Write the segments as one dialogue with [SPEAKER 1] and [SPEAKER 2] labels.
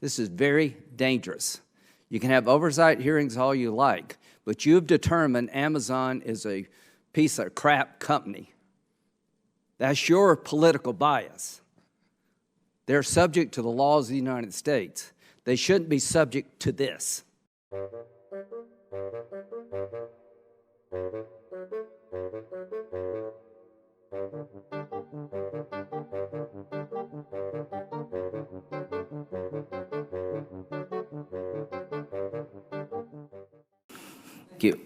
[SPEAKER 1] This is very dangerous. You can have oversight hearings all you like, but you've determined Amazon is a piece of crap company. That's your political bias. They're subject to the laws of the United States. They shouldn't be subject to this.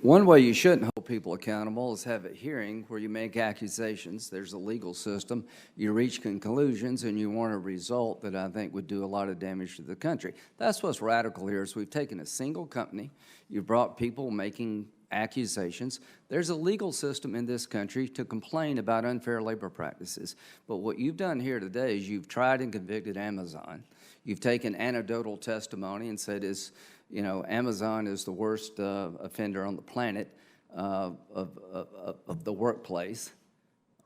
[SPEAKER 1] One way you shouldn't hold people accountable is have a hearing where you make accusations. There's a legal system. You reach conclusions, and you want a result that I think would do a lot of damage to the country. That's what's radical here is we've taken a single company. You've brought people making accusations. There's a legal system in this country to complain about unfair labor practices. But what you've done here today is you've tried and convicted Amazon. You've taken anecdotal testimony and said Amazon is the worst offender on the planet of the workplace.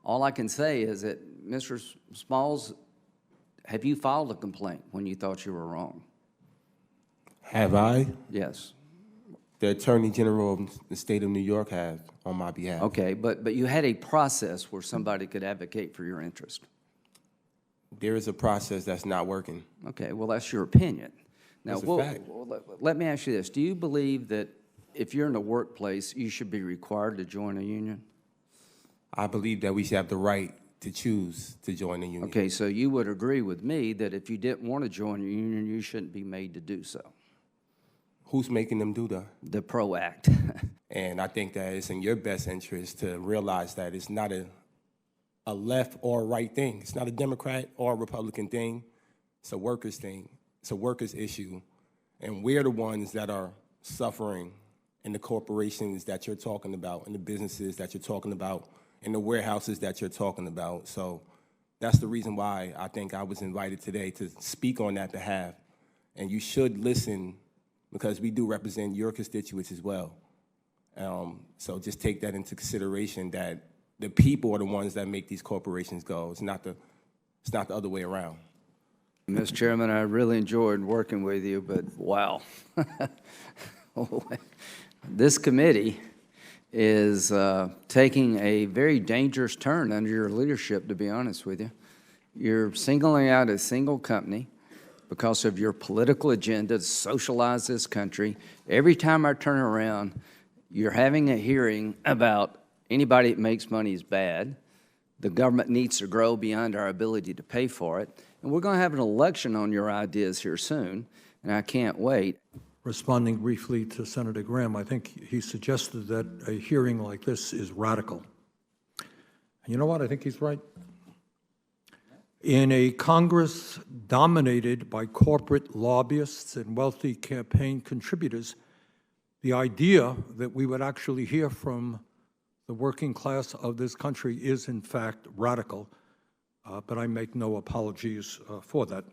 [SPEAKER 1] All I can say is that, Mr. Smalls, have you filed a complaint when you thought you were wrong?
[SPEAKER 2] Have I?
[SPEAKER 1] Yes.
[SPEAKER 2] The Attorney General of the state of New York has on my behalf.
[SPEAKER 1] Okay, but you had a process where somebody could advocate for your interest.
[SPEAKER 2] There is a process that's not working.
[SPEAKER 1] Okay, well, that's your opinion. Now,
[SPEAKER 2] fact.
[SPEAKER 1] Let me ask you this. Do you believe that if you're in the workplace, you should be required to join a union?
[SPEAKER 2] I believe that we should have the right to choose to join a union.
[SPEAKER 1] Okay, so you would agree with me that if you didn't want to join a union, you shouldn't be made to do so.
[SPEAKER 2] Who's making them do that?
[SPEAKER 1] The PRO Act.
[SPEAKER 2] And I think that it's in your best interest to realize that it's not a left or right thing. It's not a Democrat or a Republican thing. It's a workers' thing. It's a workers' issue. And we're the ones that are suffering in the corporations that you're talking about, in the businesses that you're talking about, in the warehouses that you're talking about. So that's the reason why I think I was invited today to speak on that behalf. And you should listen because we do represent your constituents as well. So just take that into consideration that the people are the ones that make these corporations go. It's not the other way around.
[SPEAKER 1] Mr. Chairman, I really enjoyed working with you, but wow. This committee is taking a very dangerous turn under your leadership, to be honest with you. You're singling out a single company because of your political agenda to socialize this country. Every time I turn around, you're having a hearing about anybody that makes money is bad. The government needs to grow beyond our ability to pay for it. And we're going to have an election on your ideas here soon, and I can't wait.
[SPEAKER 3] Responding briefly to Senator Graham, I think he suggested that a hearing like this is radical. And you know what? I think he's right. In a Congress dominated by corporate lobbyists and wealthy campaign contributors, the idea that we would actually hear from the working class of this country is, in fact, radical, but I make no apologies for that.